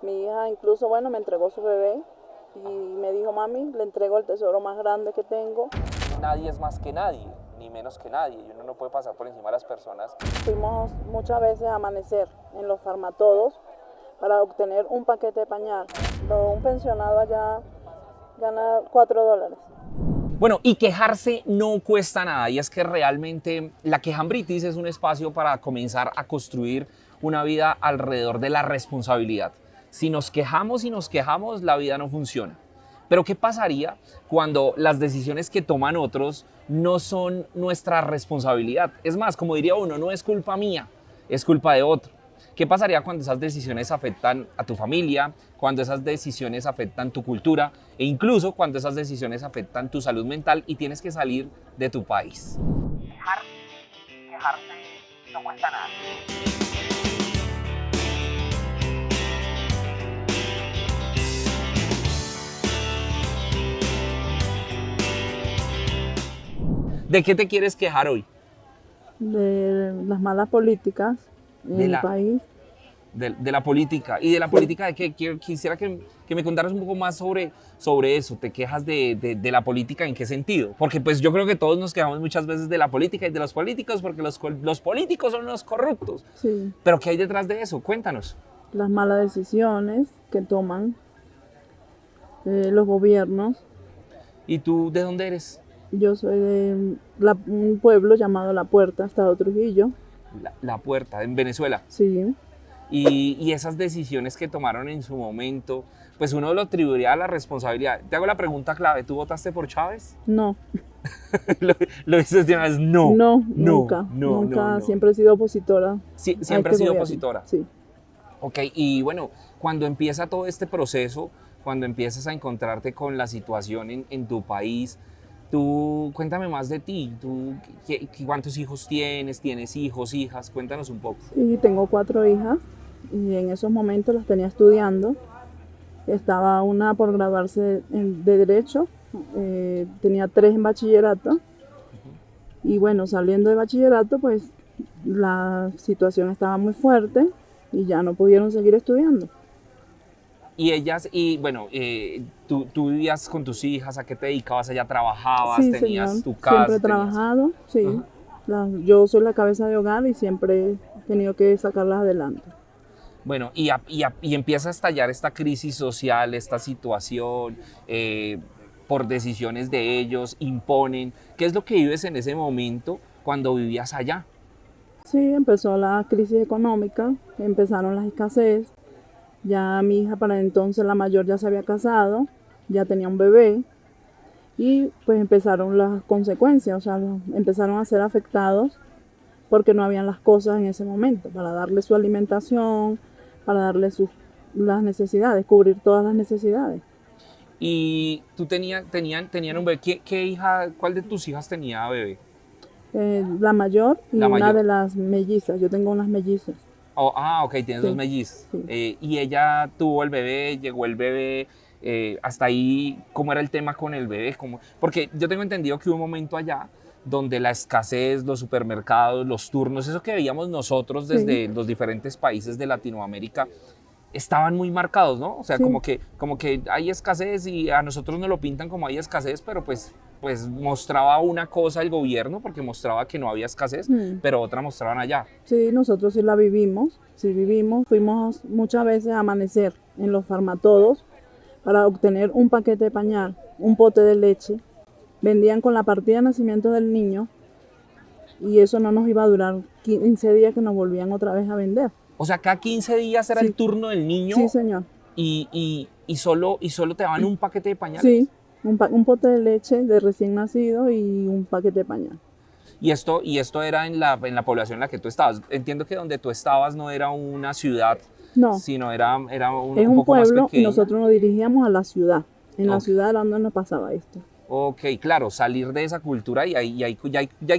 Mi hija incluso, bueno, me entregó su bebé y me dijo, mami, le entrego el tesoro más grande que tengo. Nadie es más que nadie, ni menos que nadie, y uno no puede pasar por encima de las personas. Fuimos muchas veces a amanecer en los farmatodos para obtener un paquete de pañal. Un pensionado allá gana $4. Bueno, y quejarse no cuesta nada, y es que realmente la quejambritis es un espacio para comenzar a construir una vida alrededor de la responsabilidad. Si nos quejamos y nos quejamos, la vida no funciona. Pero ¿qué pasaría cuando las decisiones que toman otros no son nuestra responsabilidad? Es más, como diría uno, no es culpa mía, es culpa de otro. ¿Qué pasaría cuando esas decisiones afectan a tu familia, cuando esas decisiones afectan tu cultura e incluso cuando esas decisiones afectan tu salud mental y tienes que salir de tu país? Quejarse no cuesta nada. ¿De qué te quieres quejar hoy? De las malas políticas en el país. De la política. ¿Y de la política de qué? Quisiera que me contaras un poco más sobre eso. ¿Te quejas de la política en qué sentido? Porque pues yo creo que todos nos quejamos muchas veces de la política y de los políticos porque los políticos son unos corruptos. Sí. ¿Pero qué hay detrás de eso? Cuéntanos. Las malas decisiones que toman los gobiernos. ¿Y tú de dónde eres? Yo soy de un pueblo llamado La Puerta, Estado Trujillo. La Puerta, en Venezuela. Sí. Y esas decisiones que tomaron en su momento, pues uno lo atribuiría a la responsabilidad. Te hago la pregunta clave, ¿tú votaste por Chávez? No. ¿Lo dices de una vez? No. Nunca. No. Siempre he sido opositora. Sí, siempre has sido gobierno. opositora. Sí. Ok, y bueno, cuando empieza todo este proceso, cuando empiezas a encontrarte con la situación en tu país, tú cuéntame más de ti. ¿Cuántos hijos tienes? ¿Tienes hijos, hijas? Cuéntanos un poco. Sí, tengo 4 hijas y en esos momentos las tenía estudiando. Estaba una por graduarse de Derecho, tenía 3 en bachillerato. Y bueno, saliendo de bachillerato, pues la situación estaba muy fuerte y ya no pudieron seguir estudiando. Y ellas, tú vivías con tus hijas, ¿a qué te dedicabas? ¿Allá trabajabas? Sí, ¿Tenías señor. tu casa? Siempre he trabajado, sí. Yo soy la cabeza de hogar y siempre he tenido que sacarlas adelante. Bueno, y empieza a estallar esta crisis social, esta situación, por decisiones de ellos, imponen. ¿Qué es lo que vives en ese momento cuando vivías allá? Sí, empezó la crisis económica, empezaron las escasez. Ya mi hija para entonces, la mayor, ya se había casado, ya tenía un bebé y pues empezaron las consecuencias, o sea, empezaron a ser afectados porque no habían las cosas en ese momento para darle su alimentación, para darle las necesidades, cubrir todas las necesidades. Y tú tenían un bebé. ¿Cuál de tus hijas tenía bebé? La mayor y La una mayor. de las mellizas, yo tengo unas mellizas. Ok, tienes Sí, 2 mellizas. sí. Y ella tuvo el bebé, llegó el bebé, hasta ahí, ¿cómo era el tema con el bebé? Porque yo tengo entendido que hubo un momento allá donde la escasez, los supermercados, los turnos, eso que veíamos nosotros desde los diferentes países de Latinoamérica, estaban muy marcados, ¿no? O sea, Sí. como que hay escasez y a nosotros nos lo pintan como hay escasez, pero pues mostraba una cosa el gobierno porque mostraba que no había escasez, pero otra mostraban allá. Sí, nosotros sí la vivimos, fuimos muchas veces a amanecer en los farmatodos para obtener un paquete de pañal, un pote de leche. Vendían con la partida de nacimiento del niño y eso no nos iba a durar 15 días que nos volvían otra vez a vender. O sea, cada 15 días era el turno del niño. Sí, señor. Y solo te daban un paquete de pañales. Sí, un pote de leche de recién nacido y un paquete de pañal. Y esto era en la población en la que tú estabas. Entiendo que donde tú estabas no era una ciudad, no, sino era un es un poco más pueblo y pequeño. nosotros nos dirigíamos a la ciudad. En la ciudad era donde nos pasaba esto. Ok, claro, salir de esa cultura y ahí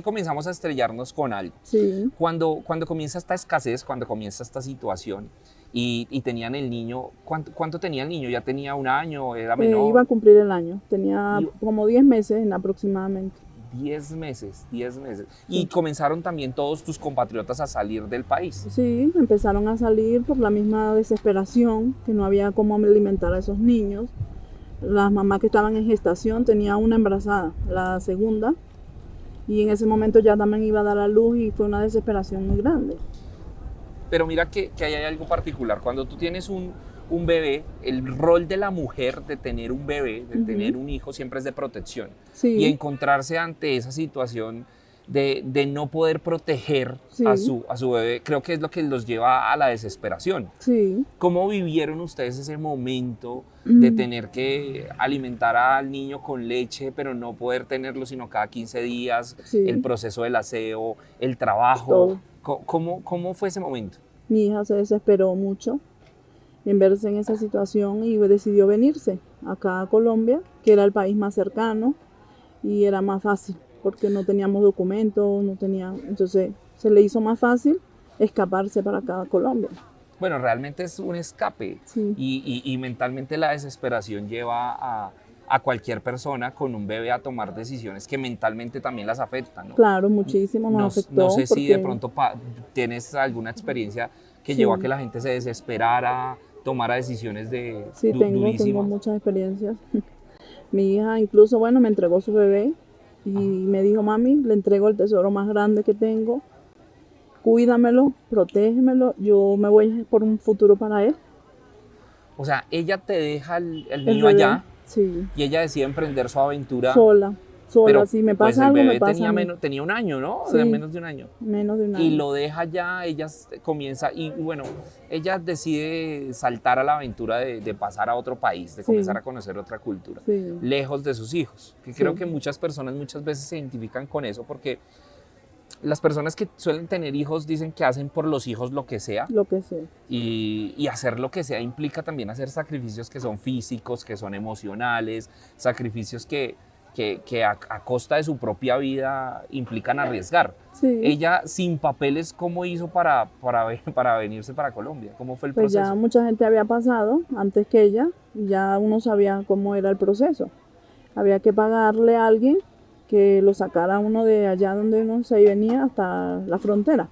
comenzamos a estrellarnos con algo. Sí. Cuando comienza esta escasez, cuando comienza esta situación y tenían el niño, ¿cuánto tenía el niño? ¿Ya tenía un año? ¿Era menor? Iba a cumplir el año, tenía como 10 meses aproximadamente. 10 meses, 10 meses. Y comenzaron también todos tus compatriotas a salir del país. Sí, empezaron a salir por la misma desesperación, que no había cómo alimentar a esos niños. Las mamás que estaban en gestación, tenía una embarazada, la segunda, y en ese momento ya también iba a dar a luz y fue una desesperación muy grande. Pero mira que ahí hay algo particular. Cuando tú tienes un bebé, el rol de la mujer de tener un bebé, de tener un hijo, siempre es de protección. Sí. Y encontrarse ante esa situación de no poder proteger Sí. a su bebé, creo que es lo que los lleva a la desesperación. Sí. ¿Cómo vivieron ustedes ese momento de tener que alimentar al niño con leche, pero no poder tenerlo sino cada 15 días? Sí. El proceso del aseo, el trabajo. Todo. ¿Cómo fue ese momento? Mi hija se desesperó mucho en verse en esa situación y decidió venirse acá a Colombia, que era el país más cercano y era más fácil porque no teníamos documentos, entonces se le hizo más fácil escaparse para acá a Colombia. Bueno, realmente es un escape. Sí. Y mentalmente la desesperación lleva a cualquier persona con un bebé a tomar decisiones que mentalmente también las afectan, ¿no? Claro, muchísimo nos afectó. No sé si de porque- pronto tienes alguna experiencia que Sí. llevó a que la gente se desesperara, tomara decisiones Sí, tengo durísimas. muchas experiencias. Mi hija incluso, bueno, me entregó su bebé y me dijo, mami, le entrego el tesoro más grande que tengo, cuídamelo, protégemelo, yo me voy por un futuro para él. O sea, ella te deja el El niño bebé, allá sí, y ella decide emprender su aventura. sola, Pero si me pues pasa el algo, bebé me pasa a mí. tenía un año, ¿no? O Sí. sea, menos de un año. Menos de un Y año. lo deja ya, ella comienza, y bueno, ella decide saltar a la aventura de pasar a otro país, de Sí. comenzar a conocer otra cultura, Sí. lejos de sus hijos. Que Sí. creo que muchas personas muchas veces se identifican con eso, porque las personas que suelen tener hijos dicen que hacen por los hijos lo que sea, Lo que sea. y hacer lo que sea implica también hacer sacrificios que son físicos, que son emocionales, sacrificios que a costa de su propia vida implican arriesgar. Sí. Ella sin papeles, ¿cómo hizo para venirse para Colombia? ¿Cómo fue el Pues proceso? ya mucha gente había pasado antes que ella y ya uno sabía cómo era el proceso. Había que pagarle a alguien que lo sacara a uno de allá donde uno se venía hasta la frontera.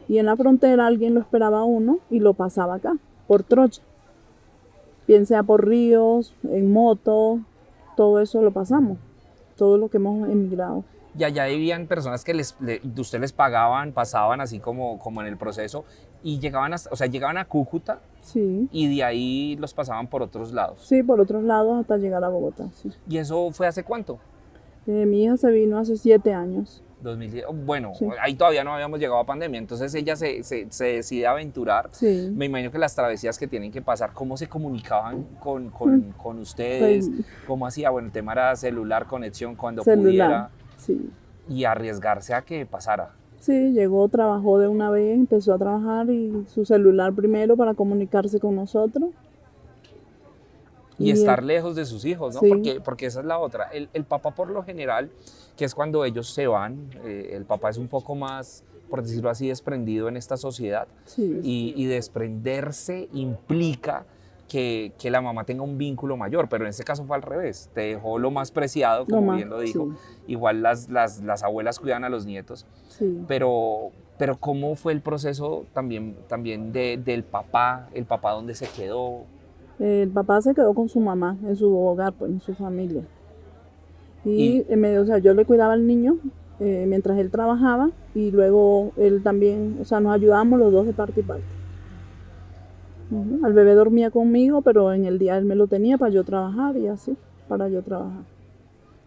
Y en la frontera alguien lo esperaba a uno y lo pasaba acá, por trocha. Bien sea por ríos, en moto, todo eso lo pasamos. Todo lo que hemos emigrado. Y allá vivían personas que usted les pagaban, pasaban así como en el proceso, y llegaban llegaban a Cúcuta Sí, y de ahí los pasaban por otros lados. sí, por otros lados hasta llegar a Bogotá. Sí. ¿Y eso fue hace cuánto? Mi hija se vino hace 7 años. 2010. Bueno, Sí. ahí todavía no habíamos llegado a pandemia, entonces ella se decide aventurar. Sí. Me imagino que las travesías que tienen que pasar, ¿cómo se comunicaban con ustedes? Pues, ¿Cómo hacía? Bueno, el tema era celular, conexión, cuando celular. pudiera, Sí. y arriesgarse a que pasara. Sí, llegó, trabajó de una vez, empezó a trabajar y su celular primero para comunicarse con nosotros. Y Y estar lejos de sus hijos, ¿no? Sí. Porque esa es la otra. El papá, por lo general, que es cuando ellos se van, el papá es un poco más, por decirlo así, desprendido en esta sociedad. Sí. Y desprenderse implica que la mamá tenga un vínculo mayor, pero en este caso fue al revés. Te dejó lo más preciado, como bien lo dijo. Sí. Igual las abuelas cuidan a los nietos. Sí. Pero ¿cómo fue el proceso también del papá? ¿El papá dónde se quedó? El papá se quedó con su mamá en su hogar, pues, en su familia. Y yo le cuidaba al niño mientras él trabajaba y luego él también, nos ayudábamos los dos de parte y parte. El bebé dormía conmigo, pero en el día él me lo tenía para yo trabajar y así, para yo trabajar.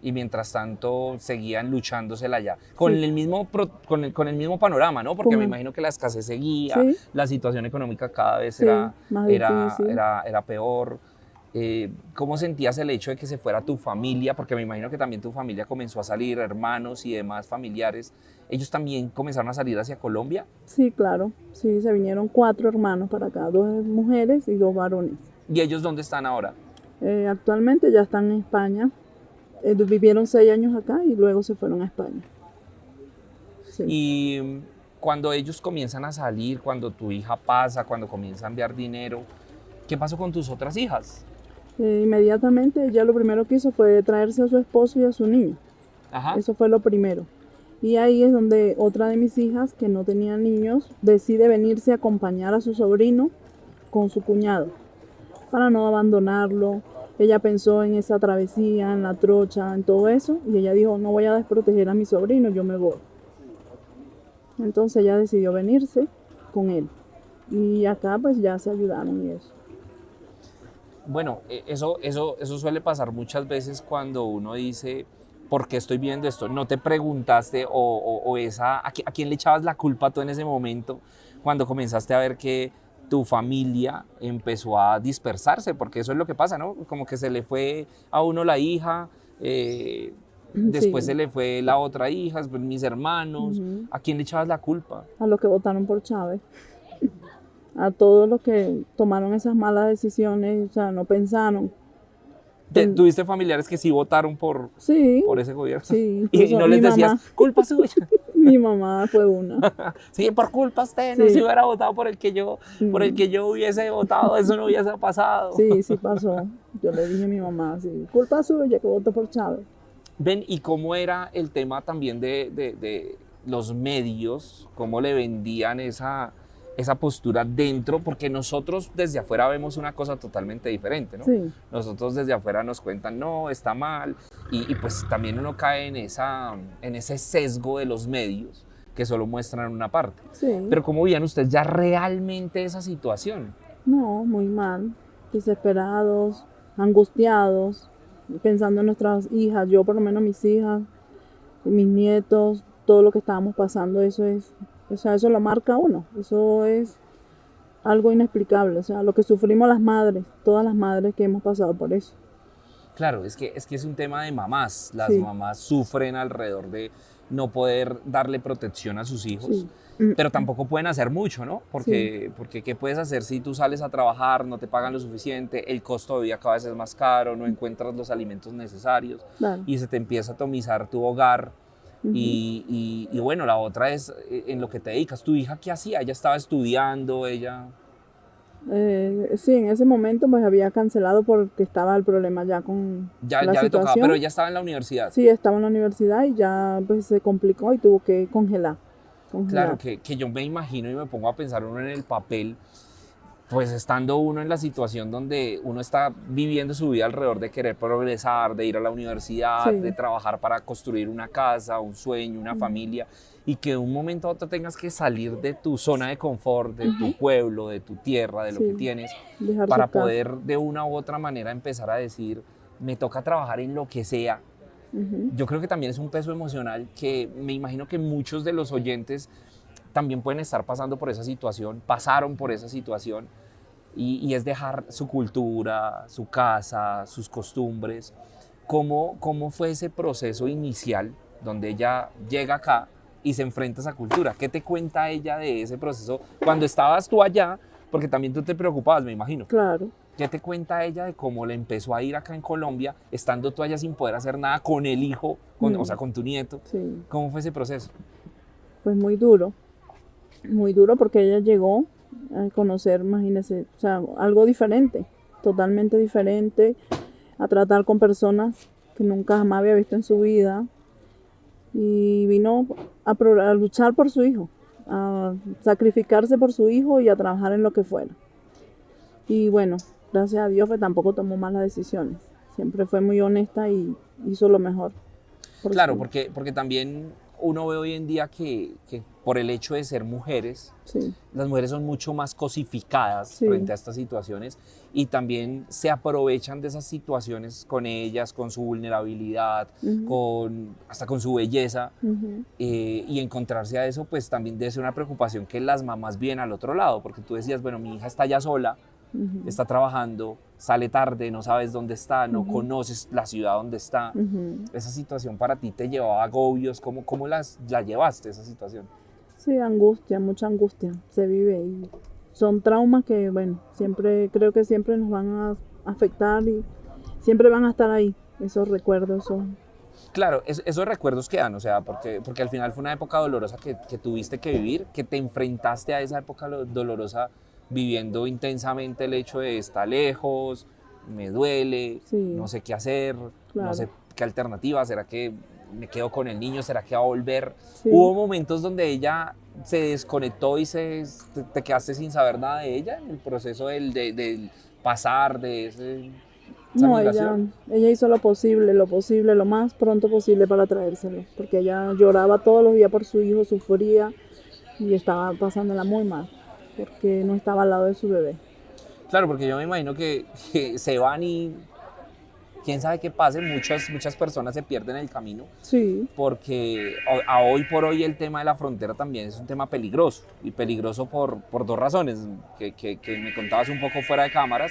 Y mientras tanto seguían luchándosela allá. Con Sí. el mismo panorama, ¿no? Porque me imagino que la escasez seguía, Sí. la situación económica cada vez Sí, más difícil. era peor. ¿Cómo sentías el hecho de que se fuera tu familia? Porque me imagino que también tu familia comenzó a salir, hermanos y demás familiares. ¿Ellos también comenzaron a salir hacia Colombia? Sí, claro. Sí, se vinieron 4 hermanos para acá, 2 mujeres y 2 varones. ¿Y ellos dónde están ahora? Actualmente ya están en España. Vivieron 6 años acá y luego se fueron a España. Sí. Y cuando ellos comienzan a salir, cuando tu hija pasa, cuando comienza a enviar dinero, ¿qué pasó con tus otras hijas? Inmediatamente ella lo primero que hizo fue traerse a su esposo y a su niño. Ajá. Eso fue lo primero. Y ahí es donde otra de mis hijas, que no tenía niños, decide venirse a acompañar a su sobrino con su cuñado, para no abandonarlo. Ella pensó en esa travesía, en la trocha, en todo eso, y ella dijo, no voy a desproteger a mi sobrino, yo me voy. Entonces ella decidió venirse con él. Y acá pues ya se ayudaron y eso. Bueno, eso suele pasar muchas veces cuando uno dice, ¿por qué estoy viendo esto? No te preguntaste o ¿a quién le echabas la culpa tú en ese momento cuando comenzaste a ver que tu familia empezó a dispersarse? Porque eso es lo que pasa, ¿no? Como que se le fue a uno la hija, después Sí, se le fue la otra hija, después mis hermanos. ujú. ¿A quién le echabas la culpa? A los que votaron por Chávez, a todos los que tomaron esas malas decisiones, o sea, no pensaron. Pen- ¿Tuviste familiares que sí votaron sí, por ese gobierno? sí, Y incluso no les decías, culpa suya. mi mamá fue una. Sí, por culpa usted, no se Sí, hubiera votado por el mm, que yo hubiese votado, eso no hubiese pasado. sí, sí pasó. Yo le dije a mi mamá, sí, culpa suya que votó por Chávez. Ven, ¿y cómo era el tema también de los medios? ¿Cómo le vendían esa postura dentro? Porque nosotros desde afuera vemos una cosa totalmente diferente, ¿no? Sí, Nosotros desde afuera nos cuentan, no, está mal, y pues también uno cae en ese sesgo de los medios que solo muestran una parte. sí. Pero ¿cómo veían ustedes ya realmente esa situación? No, muy mal. Desesperados, angustiados, pensando en nuestras hijas, yo por lo menos mis hijas, mis nietos, todo lo que estábamos pasando, eso es, o sea, eso lo marca a uno, eso es algo inexplicable, o sea, lo que sufrimos las madres, todas las madres que hemos pasado por eso. Claro, es que es un tema de mamás. Las Sí, mamás sufren alrededor de no poder darle protección a sus hijos, sí, mm, pero tampoco pueden hacer mucho, ¿no? sí, Porque ¿qué puedes hacer si tú sales a trabajar, no te pagan lo suficiente, el costo de vida cada vez es más caro, no encuentras los alimentos necesarios claro. y se te empieza a atomizar tu hogar? Ujú. Y bueno, la otra es en lo que te dedicas. ¿Tu hija qué hacía? ¿Ella estaba estudiando? ¿Ella Sí, en ese momento pues había cancelado porque estaba el problema ya con la ya le tocaba? Pero situación. ella estaba en la universidad. Sí, estaba en la universidad y ya pues se complicó y tuvo que congelar, Claro, congelar. que yo me imagino y me pongo a pensar uno en el papel, pues estando uno en la situación donde uno está viviendo su vida alrededor de querer progresar, de ir a la universidad, de Sí, trabajar para construir una casa, un sueño, una familia, y que de un momento a otro tengas que salir de tu zona de confort, de tu pueblo, de tu tierra, de lo que sí, tienes, dejar su para casa. poder de una u otra manera empezar a decir, me toca trabajar en lo que sea. Ujú. Yo creo que también es un peso emocional que me imagino que muchos de los oyentes también pueden estar pasando por esa situación, pasaron por esa situación, y es dejar su cultura, su casa, sus costumbres. ¿Cómo fue ese proceso inicial donde ella llega acá y se enfrenta a esa cultura? ¿Qué te cuenta ella de ese proceso cuando estabas tú allá? Porque también tú te preocupabas, me imagino. Claro, ¿Qué te cuenta ella de cómo le empezó a ir acá en Colombia, estando tú allá sin poder hacer nada con el hijo, o sea, con tu nieto? sí, ¿Cómo fue ese proceso? pues muy duro porque ella llegó a conocer, imagínese, o sea, algo diferente, totalmente diferente, a tratar con personas que nunca jamás había visto en su vida y vino a luchar por su hijo, a sacrificarse por su hijo y a trabajar en lo que fuera. Y bueno, gracias a Dios pues tampoco tomó malas decisiones. Siempre fue muy honesta y hizo lo mejor por Claro, su... porque también uno ve hoy en día que por el hecho de ser mujeres, Sí, las mujeres son mucho más cosificadas sí, frente a estas situaciones y también se aprovechan de esas situaciones con ellas, con su vulnerabilidad, ujú, hasta con su belleza, ujú, y encontrarse a eso pues también debe ser una preocupación que las mamás vienen al otro lado, porque tú decías, bueno, mi hija está ya sola, ujú, está trabajando, sale tarde, no sabes dónde está, no ujú, conoces la ciudad donde está. ujú. Esa situación para ti te llevaba a agobios, ¿cómo la llevaste esa situación? Sí, angustia, mucha angustia se vive y son traumas que, bueno, siempre, creo que siempre nos van a afectar y siempre van a estar ahí, esos recuerdos, son, Claro, esos recuerdos quedan, o sea, porque al final fue una época dolorosa que tuviste que vivir, que te enfrentaste a esa época dolorosa viviendo intensamente el hecho de estar lejos, me duele, sí, no sé qué hacer, no claro. sé qué alternativa, ¿será que me quedo con el niño, ¿será que va a volver? Sí. Hubo momentos donde ella se desconectó y te quedaste sin saber nada de ella en el proceso del pasar de esa No, ella migración. hizo lo posible, lo más pronto posible para traérselo, porque ella lloraba todos los días por su hijo, sufría y estaba pasándola muy mal, porque no estaba al lado de su bebé. Claro, porque yo me imagino que se van y quién sabe qué pase, muchas personas se pierden el camino, Sí, porque a hoy por hoy el tema de la frontera también es un tema peligroso, y peligroso por dos razones, que me contabas un poco fuera de cámaras,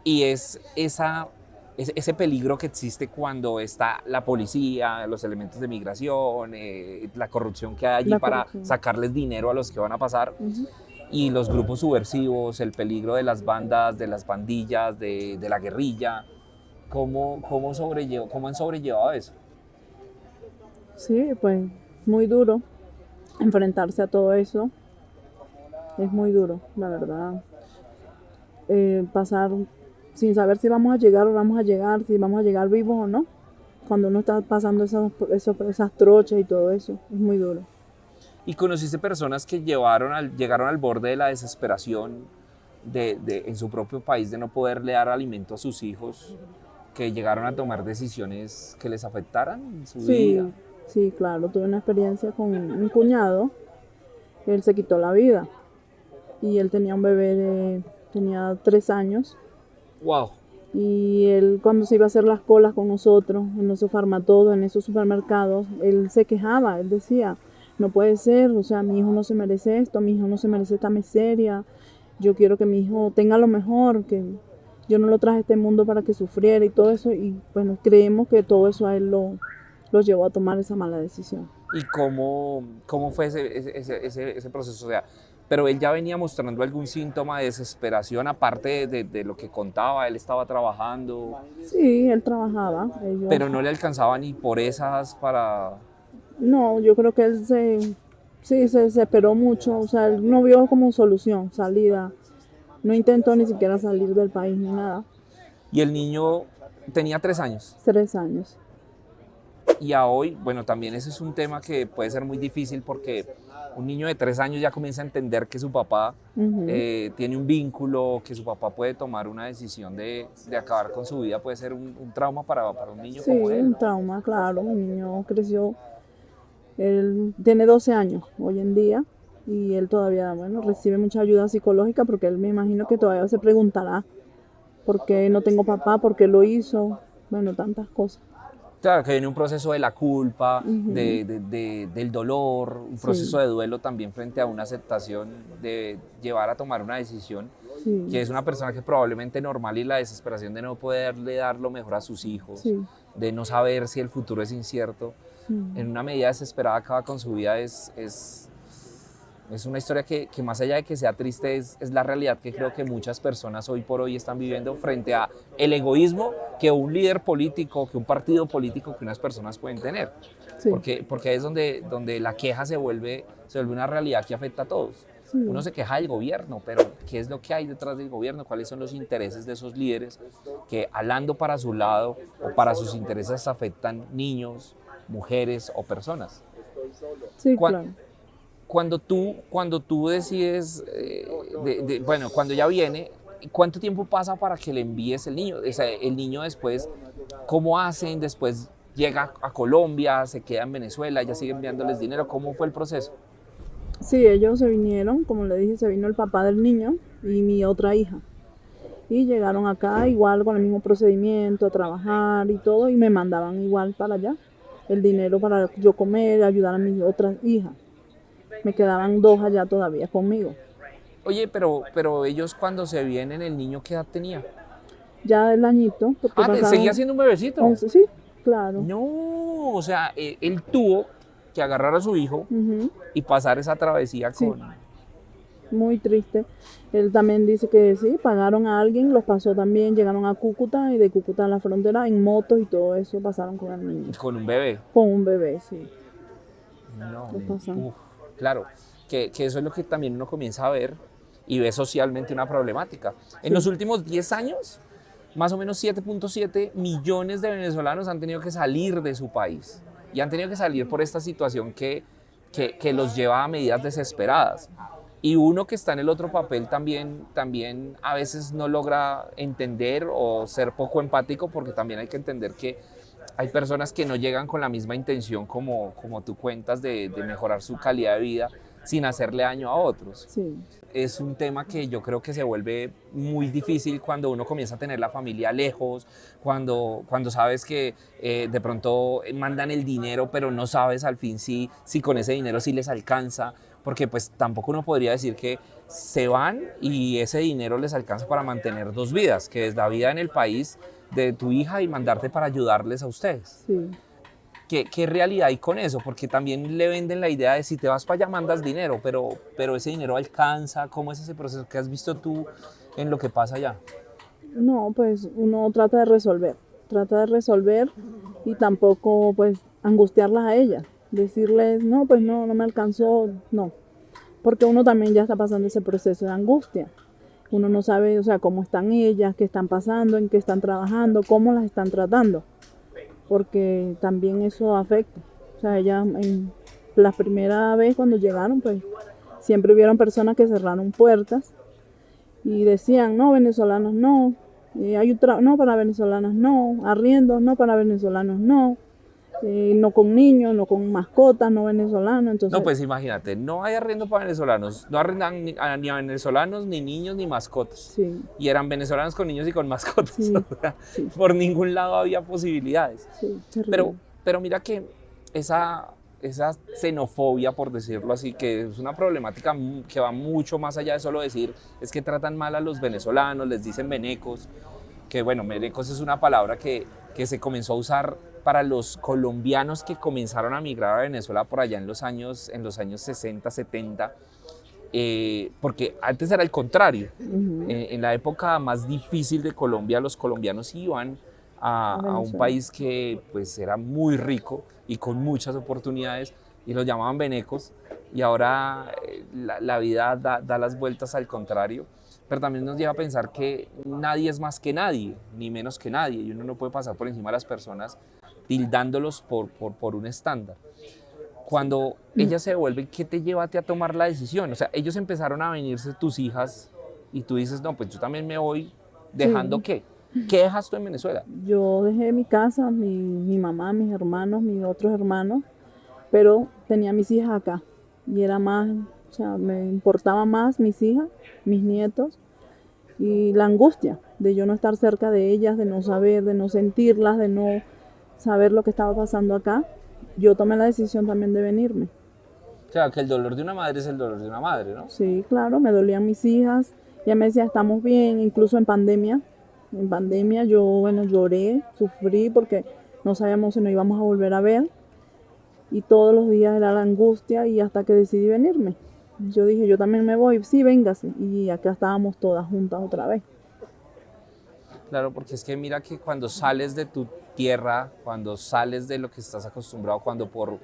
y es ese peligro que existe cuando está la policía, los elementos de migración, la corrupción que hay allí la para corrupción. sacarles dinero a los que van a pasar, Ujú. y los grupos subversivos, el peligro de las bandas, de las pandillas, de la guerrilla. ¿Cómo han sobrellevado eso? Sí, pues muy duro enfrentarse a todo eso, es muy duro, la verdad. Pasar sin saber si vamos a llegar o vamos a llegar, si vamos a llegar vivos o no, cuando uno está pasando esas trochas y todo eso, es muy duro. ¿Y conociste personas que llegaron al borde de la desesperación en su propio país de no poderle dar alimento a sus hijos, que llegaron a tomar decisiones que les afectaran en su vida? Sí, sí, claro, tuve una experiencia con un cuñado, él se quitó la vida y él tenía un bebé tenía 3 años ¡Wow! y él cuando se iba a hacer las colas con nosotros en los farmatodos, en esos supermercados, él se quejaba, él decía, no puede ser, o sea, mi hijo no se merece esto, mi hijo no se merece esta miseria, yo quiero que mi hijo tenga lo mejor, que yo no lo traje a este mundo para que sufriera y todo eso, y bueno, creemos que todo eso a él lo llevó a tomar esa mala decisión. ¿Y cómo fue ese proceso? O sea, pero él ya venía mostrando algún síntoma de desesperación, aparte de lo que contaba, él estaba trabajando, Sí, él trabajaba, pero ellos, no le alcanzaba ni por esas para... no, yo creo que él sí, se desesperó mucho, o sea, él no vio como solución, salida, no intentó ni siquiera salir del país ni nada, Y el niño tenía 3 años. 3 años. Y a hoy, bueno, también ese es un tema que puede ser muy difícil porque un niño de 3 años ya comienza a entender que su papá Ujú. tiene un vínculo, que su papá puede tomar una decisión de acabar con su vida, puede ser un trauma para un niño Sí, como él, un ¿no? trauma, claro, mi niño creció, él tiene 12 años hoy en día y él todavía, bueno, recibe mucha ayuda psicológica porque él me imagino que todavía se preguntará por qué no tengo papá, por qué lo hizo, bueno, tantas cosas. Claro, que viene un proceso de la culpa, Ujú. del dolor, un proceso Sí, de duelo también frente a una aceptación de llevar a tomar una decisión, que sí, es una persona que probablemente normal, y la desesperación de no poderle dar lo mejor a sus hijos, sí. de no saber si el futuro es incierto, en Mm. una medida desesperada acaba con su vida, es una historia que más allá de que sea triste, es la realidad que creo que muchas personas hoy por hoy están viviendo frente a el egoísmo que un líder político, que un partido político, que unas personas pueden tener. Sí, Porque es donde la queja se vuelve una realidad que afecta a todos. Uno sí, se queja del gobierno, pero ¿qué es lo que hay detrás del gobierno? ¿Cuáles son los intereses de esos líderes que, hablando para su lado o para sus intereses, afectan niños, mujeres o personas? sí, Cuan- claro. Cuando tú decides, bueno, cuando ya viene, ¿cuánto tiempo pasa para que le envíes el niño? O sea, el niño después, ¿cómo hacen? Después llega a Colombia, se queda en Venezuela, ya sigue enviándoles dinero. ¿Cómo fue el proceso? Sí, ellos se vinieron, como le dije, se vino el papá del niño y mi otra hija. Y llegaron acá igual con el mismo procedimiento, a trabajar y todo, y me mandaban igual para allá el dinero para yo comer, ayudar a mis otras hijas. Me quedaban dos allá todavía conmigo. Oye, pero ellos cuando se vienen, ¿el niño qué edad tenía? Ya el añito, porque Ah, seguía pasaron siendo un bebecito. 11, sí, claro. No, o sea, él tuvo que agarrar a su hijo Ujú. y pasar esa travesía Sí, con... muy triste. Él también dice que sí, pagaron a alguien, los pasó también, llegaron a Cúcuta y de Cúcuta a la frontera en motos y todo eso pasaron con el niño. con un bebé. Con un bebé, sí, No, lo pasan. claro, que eso es lo que también uno comienza a ver y ve socialmente una problemática. En Sí. los últimos 10 años, más o menos 7.7 millones de venezolanos han tenido que salir de su país y han tenido que salir por esta situación que los lleva a medidas desesperadas. Y uno que está en el otro papel también a veces no logra entender o ser poco empático, porque también hay que entender que hay personas que no llegan con la misma intención como tú cuentas de mejorar su calidad de vida sin hacerle daño a otros. Sí. Es un tema que yo creo que se vuelve muy difícil cuando uno comienza a tener la familia lejos, cuando sabes que de pronto mandan el dinero, pero no sabes al fin si con ese dinero sí les alcanza, porque pues tampoco uno podría decir que se van y ese dinero les alcanza para mantener dos vidas, que es la vida en el país de tu hija y mandarte para ayudarles a ustedes. Sí. ¿Qué realidad hay con eso? Porque también le venden la idea de si te vas para allá mandas dinero, pero ese dinero alcanza. ¿Cómo es ese proceso que has visto tú en lo que pasa allá? No, pues uno trata de resolver y tampoco pues angustiarlas a ellas, decirles, no, pues no me alcanzó, no, porque uno también ya está pasando ese proceso de angustia. Uno no sabe, o sea, cómo están ellas, qué están pasando, en qué están trabajando, cómo las están tratando, porque también eso afecta. O sea, ellas en la primera vez cuando llegaron, pues siempre hubieron personas que cerraron puertas y decían, no, venezolanos no, no para venezolanas no, arriendos no para venezolanos no, no con niños, no con mascotas, no venezolanos. Entonces, No, pues imagínate, no hay arriendo para venezolanos, no arrendan ni a venezolanos, ni niños, ni mascotas. sí, Y eran venezolanos con niños y con mascotas. Sí, O sea, sí. por ningún lado había posibilidades. sí, terrible. Pero mira que esa xenofobia, por decirlo así, que es una problemática que va mucho más allá de solo decir, es que tratan mal a los venezolanos, les dicen venecos, que bueno, venecos es una palabra que se comenzó a usar para los colombianos que comenzaron a migrar a Venezuela por allá en los años 60, 70, porque antes era el contrario. Ujú. En la época más difícil de Colombia, los colombianos iban a un Venezuela. país que pues era muy rico y con muchas oportunidades y los llamaban venecos, y ahora la vida da las vueltas al contrario, pero también nos lleva a pensar que nadie es más que nadie, ni menos que nadie, y uno no puede pasar por encima de las personas tildándolos por un estándar. Cuando ellas se devuelven, ¿qué te lleva a ti a tomar la decisión? O sea, ellos empezaron a venirse, tus hijas, y tú dices, no, pues yo también me voy, ¿dejando Sí. qué? ¿Qué dejas tú en Venezuela? Yo dejé mi casa, mi mamá, mis hermanos, mis otros hermanos, pero tenía mis hijas acá y era más, o sea, me importaba más mis hijas, mis nietos y la angustia de yo no estar cerca de ellas, de no saber, de no sentirlas, de no saber lo que estaba pasando acá. Yo tomé la decisión también de venirme. O sea, que el dolor de una madre es el dolor de una madre, ¿no? Sí, claro, me dolían mis hijas. Ella me decía, estamos bien, incluso en pandemia. En pandemia yo, bueno, lloré, sufrí porque no sabíamos si nos íbamos a volver a ver. Y todos los días era la angustia y hasta que decidí venirme. Yo dije, yo también me voy, sí, véngase. Y acá estábamos todas juntas otra vez. Claro, porque es que mira que cuando sales de tu tierra, cuando sales de lo que estás acostumbrado, cuando por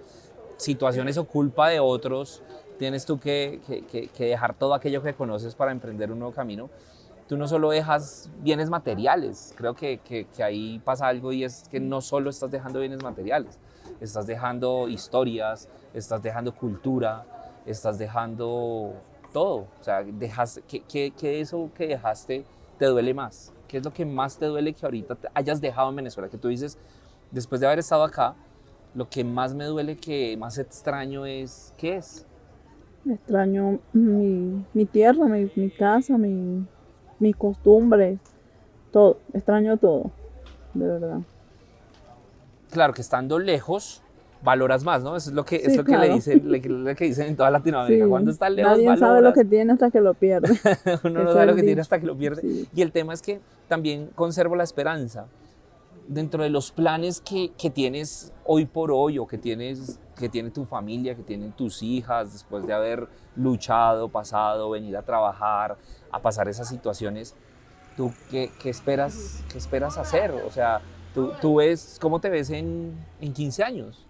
situaciones o culpa de otros tienes tú que dejar todo aquello que conoces para emprender un nuevo camino, tú no solo dejas bienes materiales, creo que ahí pasa algo, y es que no solo estás dejando bienes materiales, estás dejando historias, estás dejando cultura, estás dejando todo. O sea, ¿qué de eso que dejaste te duele más? ¿Qué es lo que más te duele que ahorita te hayas dejado en Venezuela? Que tú dices, después de haber estado acá, lo que más me duele, que más extraño es, ¿qué es? Extraño mi tierra, mi casa, mis costumbres, todo. Extraño todo, de verdad. Claro que estando lejos valoras más, ¿no? Eso es lo que, Sí, es lo que claro. lo que dicen en toda Latinoamérica. Cuando Sí, estás lejos nadie sabe lo valoras. que tiene hasta que lo pierde. Uno no Ese sabe es lo el que tiene dicho. hasta que lo pierde. Sí. Y el tema es que también conservo la esperanza. Dentro de los planes que tienes hoy por hoy, o que tiene tu familia, que tienen tus hijas, después de haber luchado, pasado, venir a trabajar, a pasar esas situaciones, ¿tú qué esperas hacer? O sea, tú ves, ¿cómo te ves en 15 años?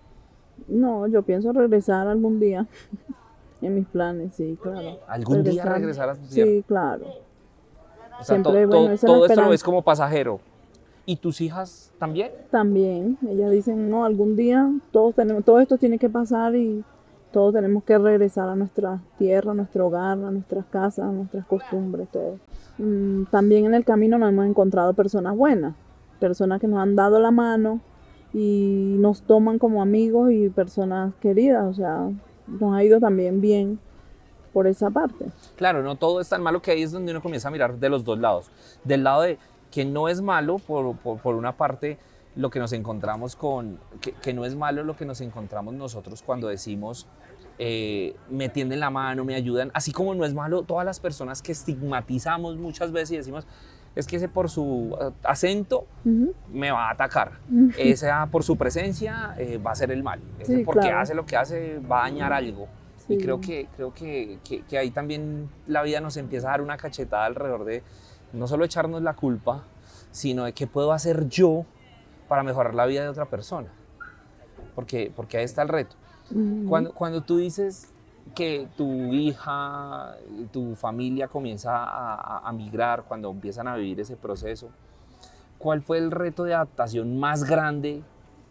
No, yo pienso regresar algún día. En mis planes, sí, claro. ¿Algún día regresar a tu tierra? Sí, claro. O sea, Siempre, bueno, esa es la todo esto lo ves esperanza. como pasajero. ¿Y tus hijas también? También, ellas dicen, no, algún día todo esto tiene que pasar y todos tenemos que regresar a nuestra tierra, a nuestro hogar, a nuestras casas, a nuestras costumbres, todo. También en el camino nos hemos encontrado personas buenas, personas que nos han dado la mano y nos toman como amigos y personas queridas, o sea, nos ha ido también bien por esa parte. Claro, no todo es tan malo, que ahí es donde uno comienza a mirar de los dos lados. Del lado de que no es malo, por una parte, lo que nos encontramos que no es malo lo que nos encontramos nosotros cuando decimos me tienden la mano, me ayudan, así como no es malo todas las personas que estigmatizamos muchas veces y decimos, es que ese por su acento me va a atacar, ese por su presencia va a ser el mal, ese Sí, porque claro. hace lo que hace va a dañar algo. Sí. Y creo que ahí también la vida nos empieza a dar una cachetada alrededor de no solo echarnos la culpa, sino de qué puedo hacer yo para mejorar la vida de otra persona. Porque ahí está el reto. Cuando tú dices que tu hija, tu familia comienza a migrar, cuando empiezan a vivir ese proceso, ¿cuál fue el reto de adaptación más grande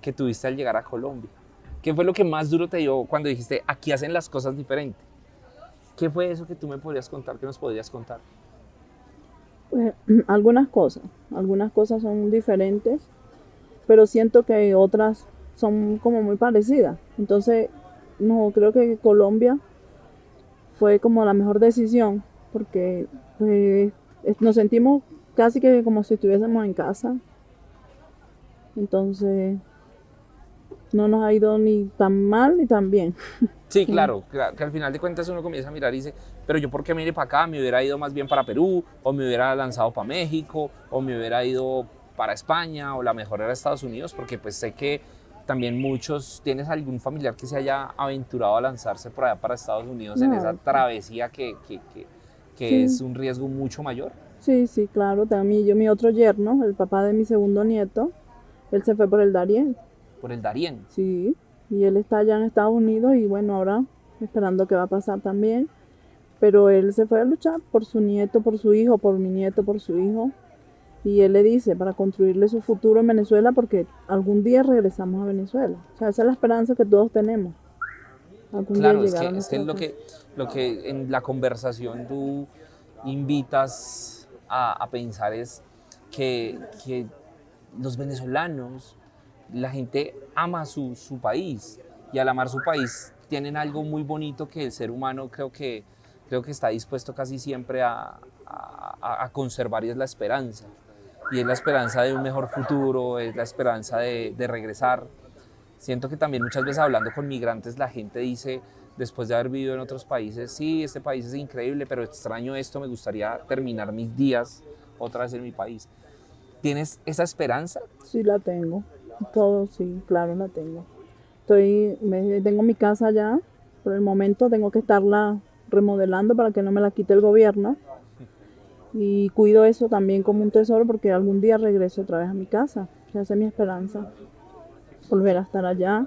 que tuviste al llegar a Colombia? ¿Qué fue lo que más duro te dio cuando dijiste, aquí hacen las cosas diferente? ¿Qué fue eso que tú me podrías contar, que nos podrías contar? Pues, algunas cosas son diferentes, pero siento que otras son como muy parecidas. Entonces, no, creo que Colombia fue como la mejor decisión, porque pues, nos sentimos casi que como si estuviésemos en casa. Entonces, no nos ha ido ni tan mal ni tan bien. Sí, claro, que al final de cuentas uno comienza a mirar y dice, pero yo por qué me iré para acá, me hubiera ido más bien para Perú, o me hubiera lanzado para México, o me hubiera ido para España, o la mejor era Estados Unidos, porque pues sé que también ¿tienes algún familiar que se haya aventurado a lanzarse por allá para Estados Unidos en esa No, travesía que es sí, un riesgo mucho mayor? sí, claro. También mi otro yerno, el papá de mi segundo nieto, él se fue por el Darién. Por el Darién. Sí, y él está allá en Estados Unidos y bueno, ahora esperando qué va a pasar también. Pero él se fue a luchar por su nieto, por su hijo, por mi nieto, por su hijo. Y él le dice, para construirle su futuro en Venezuela, porque algún día regresamos a Venezuela. O sea, esa es la esperanza que todos tenemos. Algún día Claro, llegar a es que nuestra casa. lo que en la conversación tú invitas a pensar es que los venezolanos, la gente ama su país, y al amar su país tienen algo muy bonito que el ser humano creo que está dispuesto casi siempre a conservar, y es la esperanza. Y es la esperanza de un mejor futuro, es la esperanza de regresar. Siento que también muchas veces hablando con migrantes la gente dice, después de haber vivido en otros países, sí, este país es increíble, pero extraño esto, me gustaría terminar mis días otra vez en mi país. ¿Tienes esa esperanza? Sí, la tengo. Todo, sí, claro, la tengo. Tengo mi casa allá. Por el momento tengo que estarla remodelando para que no me la quite el gobierno. Y cuido eso también como un tesoro porque algún día regreso otra vez a mi casa. Esa es mi esperanza. Volver a estar allá.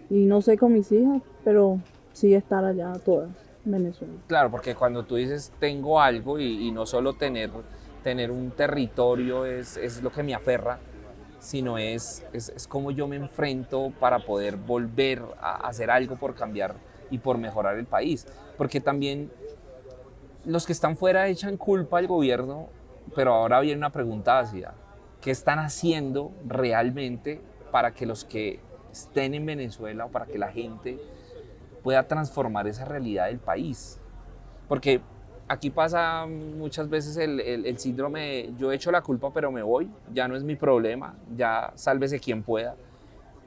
Y no sé con mis hijas, pero sí estar allá todas en Venezuela. Claro, porque cuando tú dices tengo algo, y no solo tener un territorio es lo que me aferra, sino es cómo yo me enfrento para poder volver a hacer algo por cambiar y por mejorar el país. Porque también los que están fuera echan culpa al gobierno, pero ahora viene una pregunta ácida. ¿Qué están haciendo realmente para que los que estén en Venezuela, o para que la gente pueda transformar esa realidad del país? Porque aquí pasa muchas veces el síndrome de yo echo la culpa pero me voy, ya no es mi problema, ya sálvese quien pueda.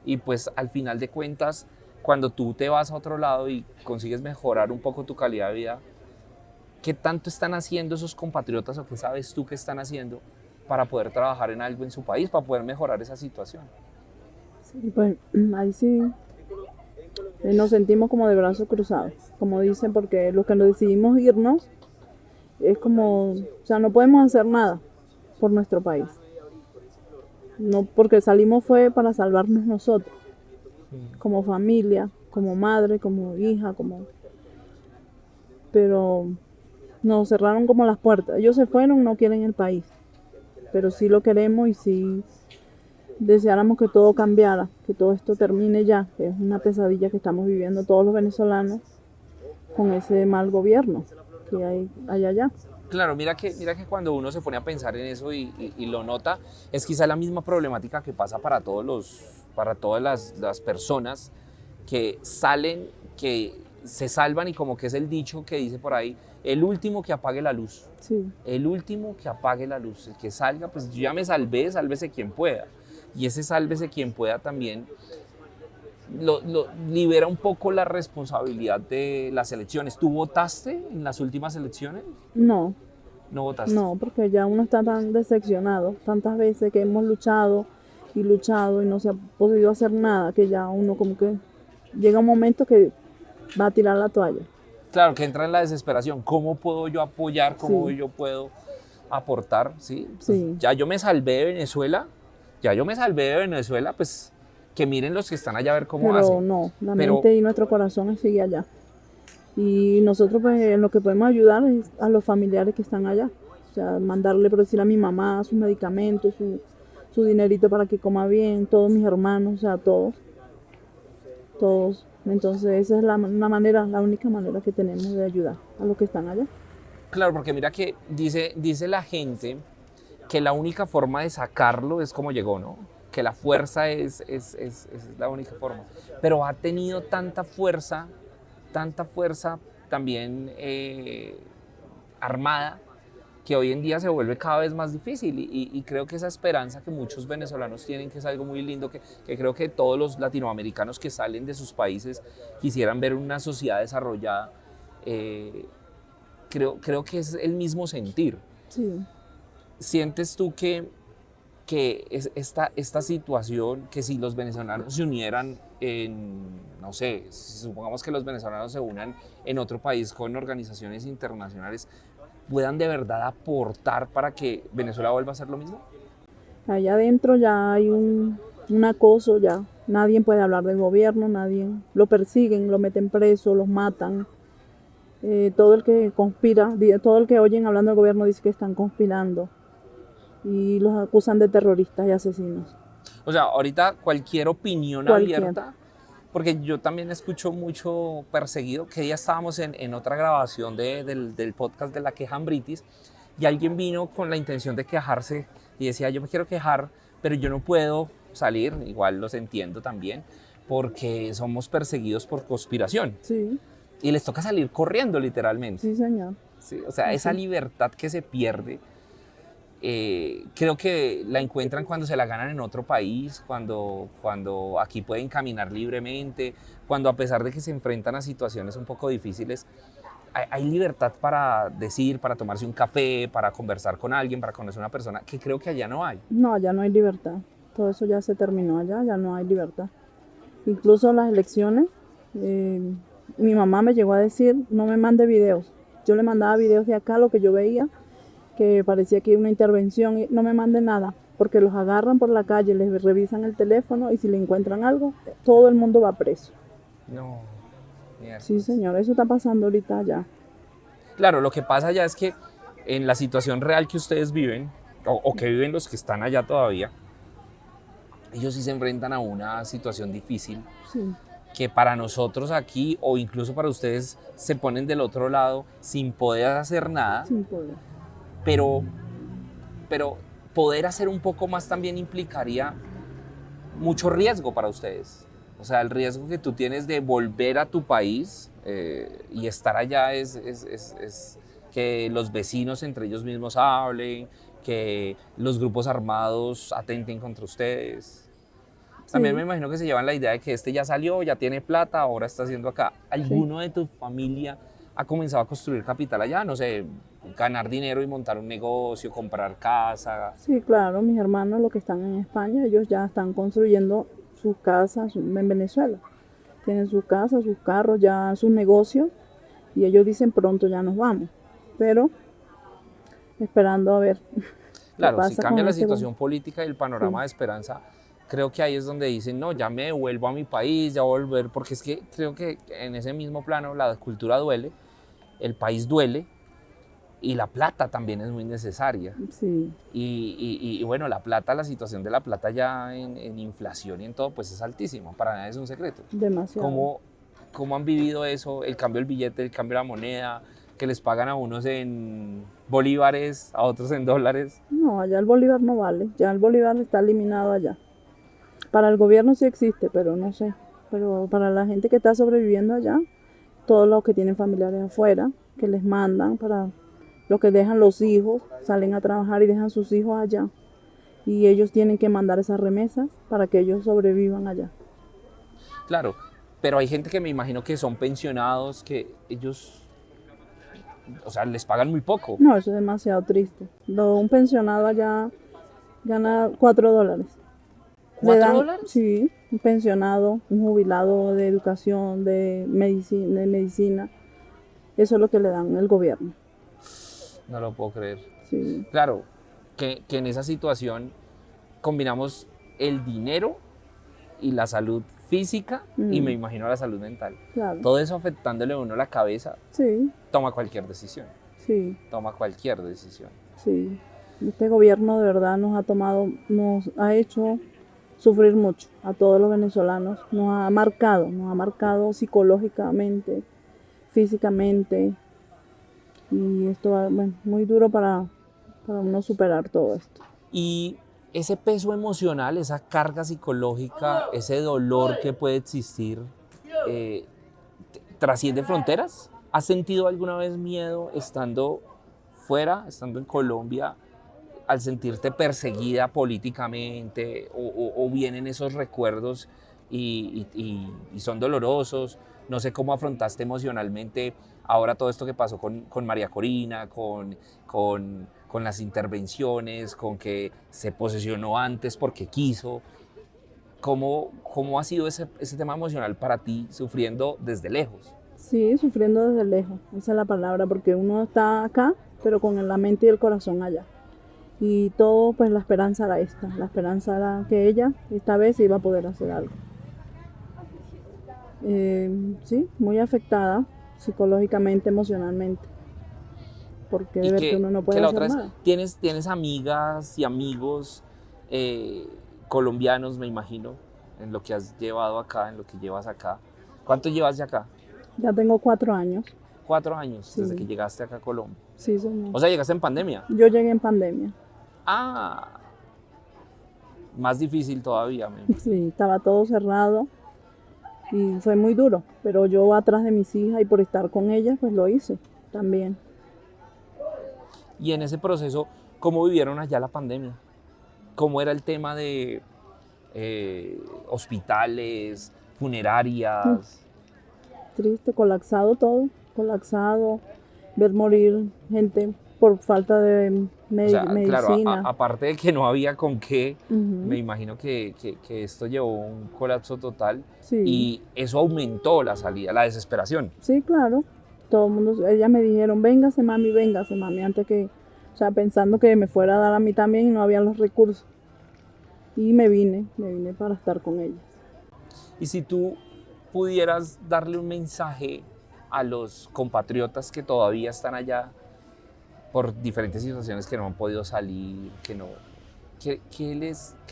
Y pues al final de cuentas, cuando tú te vas a otro lado y consigues mejorar un poco tu calidad de vida, ¿qué tanto están haciendo esos compatriotas, o qué sabes tú que están haciendo para poder trabajar en algo en su país, para poder mejorar esa situación? Y pues ahí sí nos sentimos como de brazos cruzados, como dicen, porque los que nos decidimos irnos es como, o sea, no podemos hacer nada por nuestro país. No, porque salimos fue para salvarnos nosotros, como familia, como madre, como hija, pero nos cerraron como las puertas. Ellos se fueron, no quieren el país. pero sí lo queremos y sí deseáramos que todo cambiara, que todo esto termine ya, que es una pesadilla que estamos viviendo todos los venezolanos con ese mal gobierno que hay allá. Claro, mira que cuando uno se pone a pensar en eso y lo nota, es quizá la misma problemática que pasa para todas las personas que salen, que se salvan y como que es el dicho que dice por ahí, el último que apague la luz. Sí, El último que apague la luz, el que salga, pues yo ya me salvé, sálvese quien pueda. Y ese sálvese quien pueda también lo libera un poco la responsabilidad de las elecciones. ¿Tú votaste en las últimas elecciones? no, No votaste. no, porque ya uno está tan decepcionado, tantas veces que hemos luchado y no se ha podido hacer nada, que ya uno como que llega un momento que va a tirar la toalla. Claro, que entra en la desesperación. ¿Cómo puedo yo apoyar? ¿Cómo Sí, yo puedo aportar? ¿Sí? Pues sí, ya yo me salvé de Venezuela, ya yo me salvé de Venezuela, pues que miren los que están allá a ver cómo pero hacen. no, la Pero mente y nuestro corazón sigue allá. Y nosotros pues en lo que podemos ayudar es a los familiares que están allá. O sea, mandarle por decir a mi mamá sus medicamentos, su dinerito para que coma bien, todos mis hermanos, o sea, todos, todos. Entonces esa es una manera, la única manera que tenemos de ayudar a los que están allá. claro, porque mira que dice la gente que la única forma de sacarlo es como llegó, ¿no? Que la fuerza es la única forma. Pero ha tenido tanta fuerza también armada, que hoy en día se vuelve cada vez más difícil y creo que esa esperanza que muchos venezolanos tienen, que es algo muy lindo, que creo que todos los latinoamericanos que salen de sus países quisieran ver una sociedad desarrollada, eh, creo que es el mismo sentir. Sí, ¿Sientes tú que esta situación, que si los venezolanos se unieran no sé, supongamos que los venezolanos se unan en otro país con organizaciones internacionales, puedan de verdad aportar para que Venezuela vuelva a ser lo mismo? allá adentro ya hay un acoso, ya nadie puede hablar del gobierno, nadie lo persiguen, lo meten preso, los matan. Todo el que conspira, todo el que oyen hablando del gobierno dice que están conspirando y los acusan de terroristas y asesinos. O sea, ahorita cualquier opinión Cualquier. abierta, porque yo también escucho mucho perseguido, que ya estábamos en otra grabación del podcast de la quejambritis y alguien vino con la intención de quejarse y decía, yo me quiero quejar, pero yo no puedo salir, igual los entiendo también, porque somos perseguidos por conspiración Sí, y les toca salir corriendo literalmente. sí, señor. ¿Sí? O sea, esa Así. libertad que se pierde, creo que la encuentran cuando se la ganan en otro país, cuando aquí pueden caminar libremente, cuando a pesar de que se enfrentan a situaciones un poco difíciles, hay libertad para decir, para tomarse un café, para conversar con alguien, para conocer a una persona, que creo que allá no hay. No, allá no hay libertad. Todo eso ya se terminó allá, ya no hay libertad. Incluso las elecciones, eh, mi mamá me llegó a decir, no me mande videos. Yo le mandaba videos de acá, lo que yo veía, que parecía que era una intervención, y no me mande nada, porque los agarran por la calle, les revisan el teléfono y si le encuentran algo, todo el mundo va preso. No, mierda. Sí, señor, eso está pasando ahorita allá. Claro, lo que pasa ya es que en la situación real que ustedes viven, o que viven los que están allá todavía, ellos sí se enfrentan a una situación difícil Sí, que para nosotros aquí o incluso para ustedes se ponen del otro lado sin poder hacer nada, sin poder. pero, pero poder hacer un poco más también implicaría mucho riesgo para ustedes. O sea, el riesgo que tú tienes de volver a tu país y estar allá es que los vecinos entre ellos mismos hablen, que los grupos armados atenten contra ustedes. También me Sí, imagino que se llevan la idea de que este ya salió, ya tiene plata, ahora está haciendo acá. sí. ¿Alguno de tu familia ha comenzado a construir capital allá? No sé, ganar dinero y montar un negocio, comprar casa. Sí, claro, mis hermanos, los que están en España, ellos ya están construyendo sus casas en Venezuela. Tienen sus casas, sus carros, ya sus negocios y ellos dicen pronto ya nos vamos. Pero esperando a ver qué Claro, si pasa cambia con la este situación política y el panorama Sí, de esperanza, creo que ahí es donde dicen, no, ya me devuelvo a mi país, ya voy a volver, porque es que creo que en ese mismo plano la cultura duele, el país duele, y la plata también es muy necesaria. Sí, Y bueno, la plata, la situación de la plata ya en inflación y en todo, pues es altísima, para nadie es un secreto. demasiado. ¿Cómo han vivido eso, el cambio del billete, el cambio de la moneda, que les pagan a unos en bolívares, a otros en dólares? No, allá el bolívar no vale, ya el bolívar está eliminado allá. Para el gobierno sí existe, pero no sé. Pero para la gente que está sobreviviendo allá, todos los que tienen familiares afuera, que les mandan para los que dejan los hijos, salen a trabajar y dejan sus hijos allá. Y ellos tienen que mandar esas remesas para que ellos sobrevivan allá. Claro, pero hay gente que me imagino que son pensionados, que ellos, o sea, les pagan muy poco. No, eso es demasiado triste. Un pensionado allá gana $4. Le ¿Cuatro dan, dólares? sí, un pensionado, un jubilado de educación, de medicina. Eso es lo que le dan el gobierno. No lo puedo creer. Sí, Claro, que en esa situación combinamos el dinero y la salud física y me imagino la salud mental. claro. Todo eso afectándole a uno la cabeza, Sí, toma cualquier decisión. sí, Toma cualquier decisión. sí. Este gobierno de verdad nos ha hecho sufrir mucho a todos los venezolanos. Nos ha marcado psicológicamente, físicamente. Y esto va, bueno, muy duro para uno superar todo esto. Y ese peso emocional, esa carga psicológica, ese dolor que puede existir, eh, ¿trasciende fronteras? ¿Has sentido alguna vez miedo estando fuera, estando en Colombia, al sentirte perseguida políticamente o vienen esos recuerdos y son dolorosos? No sé cómo afrontaste emocionalmente ahora todo esto que pasó con María Corina, con las intervenciones, con que se posesionó antes porque quiso. ¿Cómo ha sido ese tema emocional para ti, sufriendo desde lejos? Sí, sufriendo desde lejos, esa es la palabra, porque uno está acá, pero con la mente y el corazón allá. Y todo, pues la esperanza era esta, la esperanza era que ella esta vez iba a poder hacer algo. Sí, muy afectada psicológicamente, emocionalmente, porque de Y ver que uno no que puede la hacer otra es, nada. tienes amigas y amigos eh, colombianos, me imagino, en lo que has llevado acá, en lo que llevas acá. ¿Cuánto llevas de acá? Ya tengo 4 años, 4 años desde que sí, llegaste acá a Colombia. sí, señor. O sea, llegaste en pandemia. Yo llegué en pandemia, Ah, más difícil todavía. sí, estaba todo cerrado y fue muy duro, pero yo atrás de mis hijas y por estar con ellas, pues lo hice también. Y en ese proceso, ¿cómo vivieron allá la pandemia? ¿Cómo era el tema de hospitales, funerarias? Triste, colapsado todo, colapsado, ver morir gente por falta de O sea, claro, medicina. aparte de que no había con qué, me Ujú. imagino que esto llevó a un colapso total Sí, y eso aumentó la salida, la desesperación. sí, claro. Todo el mundo, ellas me dijeron, véngase mami, antes que, o sea, pensando que me fuera a dar a mí también y no había los recursos. Y me vine para estar con ellas. Y si tú pudieras darle un mensaje a los compatriotas que todavía están allá por diferentes situaciones que no han podido salir, que no, ¿qué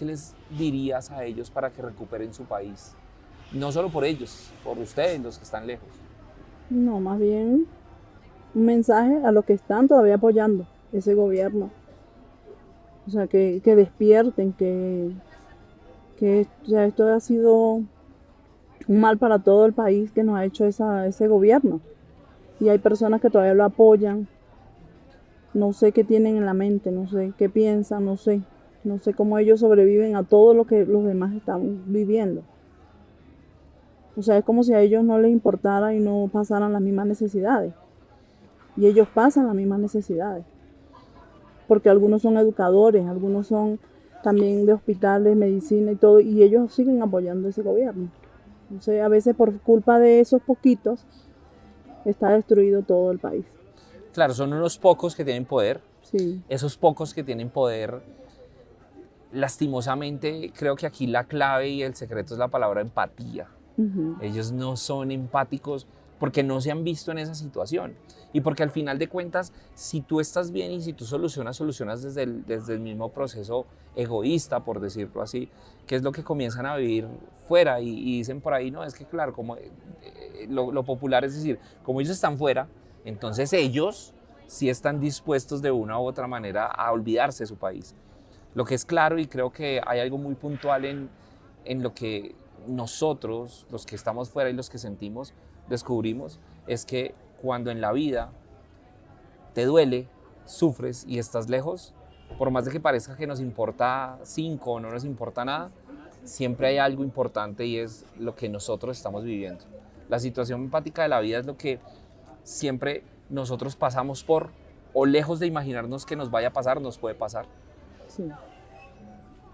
les dirías a ellos para que recuperen su país? No solo por ellos, por ustedes, los que están lejos. No, más bien un mensaje a los que están todavía apoyando ese gobierno. O sea, que despierten, que o sea, esto ha sido un mal para todo el país que nos ha hecho ese gobierno. Y hay personas que todavía lo apoyan. No sé qué tienen en la mente, no sé qué piensan, no sé. No sé cómo ellos sobreviven a todo lo que los demás están viviendo. O sea, es como si a ellos no les importara y no pasaran las mismas necesidades. Y ellos pasan las mismas necesidades. Porque algunos son educadores, algunos son también de hospitales, medicina y todo, y ellos siguen apoyando ese gobierno. Entonces, a veces por culpa de esos poquitos, está destruido todo el país. Claro, son unos pocos que tienen poder. Sí, Esos pocos que tienen poder, lastimosamente, creo que aquí la clave y el secreto es la palabra empatía. ujú, Ellos no son empáticos porque no se han visto en esa situación. Y porque al final de cuentas, si tú estás bien y si tú solucionas desde el mismo proceso egoísta, por decirlo así, que es lo que comienzan a vivir fuera y dicen por ahí, no, es que claro, como lo popular es decir, como ellos están fuera, entonces ellos sí están dispuestos de una u otra manera a olvidarse de su país. Lo que es claro, y creo que hay algo muy puntual en lo que nosotros, los que estamos fuera y los que sentimos, descubrimos, es que cuando en la vida te duele, sufres y estás lejos, por más de que parezca que nos importa 5 o no nos importa nada, siempre hay algo importante y es lo que nosotros estamos viviendo. La situación empática de la vida es lo que siempre nosotros pasamos por, o lejos de imaginarnos que nos vaya a pasar, nos puede pasar. Sí.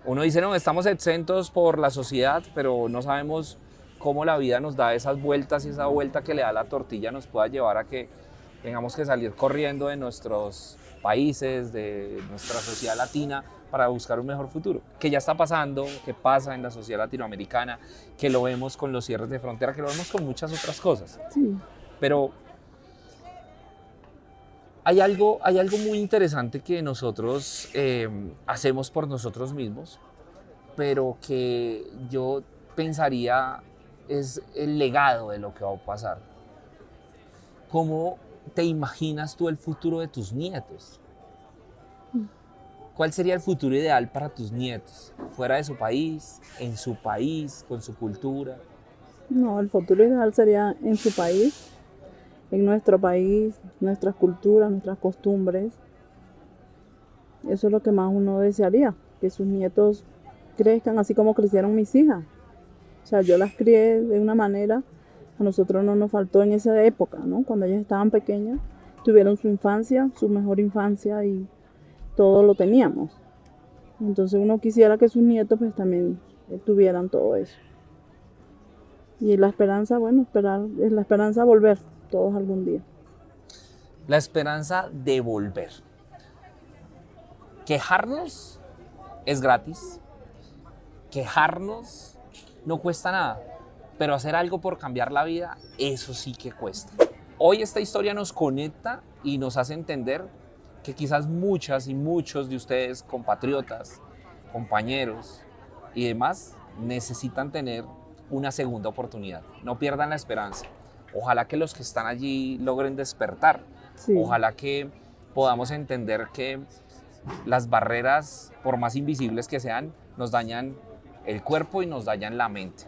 Uno dice, no, estamos exentos por la sociedad, pero no sabemos cómo la vida nos da esas vueltas y esa vuelta que le da la tortilla nos pueda llevar a que tengamos que salir corriendo de nuestros países, de nuestra sociedad latina para buscar un mejor futuro. Que ya está pasando, que pasa en la sociedad latinoamericana, que lo vemos con los cierres de frontera, que lo vemos con muchas otras cosas. Sí. Pero hay algo muy interesante que nosotros hacemos por nosotros mismos, pero que yo pensaría es el legado de lo que va a pasar. ¿Cómo te imaginas tú el futuro de tus nietos? ¿Cuál sería el futuro ideal para tus nietos? ¿Fuera de su país? ¿En su país? ¿Con su cultura? No, el futuro ideal sería en su país, en nuestro país, nuestras culturas, nuestras costumbres. Eso es lo que más uno desearía, que sus nietos crezcan así como crecieron mis hijas. O sea, yo las crié de una manera, a nosotros no nos faltó en esa época, ¿no? Cuando ellas estaban pequeñas, tuvieron su infancia, su mejor infancia y todo lo teníamos. Entonces uno quisiera que sus nietos pues también tuvieran todo eso. Y la esperanza, bueno, es la esperanza volver todos algún día. La esperanza de volver. Quejarnos es gratis. Quejarnos no cuesta nada, pero hacer algo por cambiar la vida, eso sí que cuesta. Hoy esta historia nos conecta y nos hace entender que quizás muchas y muchos de ustedes, compatriotas, compañeros y demás, necesitan tener una segunda oportunidad. No pierdan la esperanza. Ojalá que los que están allí logren despertar. Sí. Ojalá que podamos entender que las barreras, por más invisibles que sean, nos dañan el cuerpo y nos dañan la mente.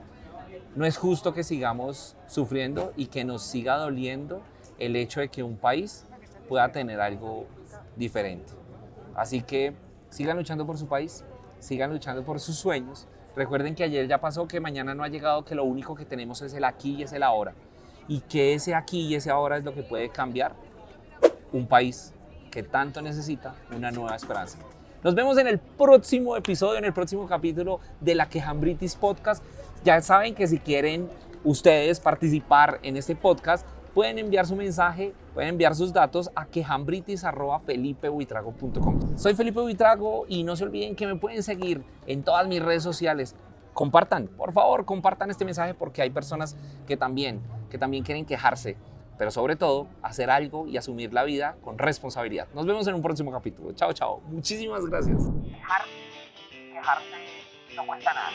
No es justo que sigamos sufriendo y que nos siga doliendo el hecho de que un país pueda tener algo diferente. Así que sigan luchando por su país, sigan luchando por sus sueños. Recuerden que ayer ya pasó, que mañana no ha llegado, que lo único que tenemos es el aquí y es el ahora. Y que ese aquí y ese ahora es lo que puede cambiar un país que tanto necesita una nueva esperanza. Nos vemos en el próximo episodio, en el próximo capítulo de la Quejambritis Podcast. Ya saben que si quieren ustedes participar en este podcast, pueden enviar su mensaje, pueden enviar sus datos a quejambritis@felipebuitrago.com. Soy Felipe Buitrago y no se olviden que me pueden seguir en todas mis redes sociales. Compartan, por favor, compartan este mensaje porque hay personas que también quieren quejarse, pero sobre todo hacer algo y asumir la vida con responsabilidad. Nos vemos en un próximo capítulo. Chao, chao. Muchísimas gracias. Quejarse no cuesta nada.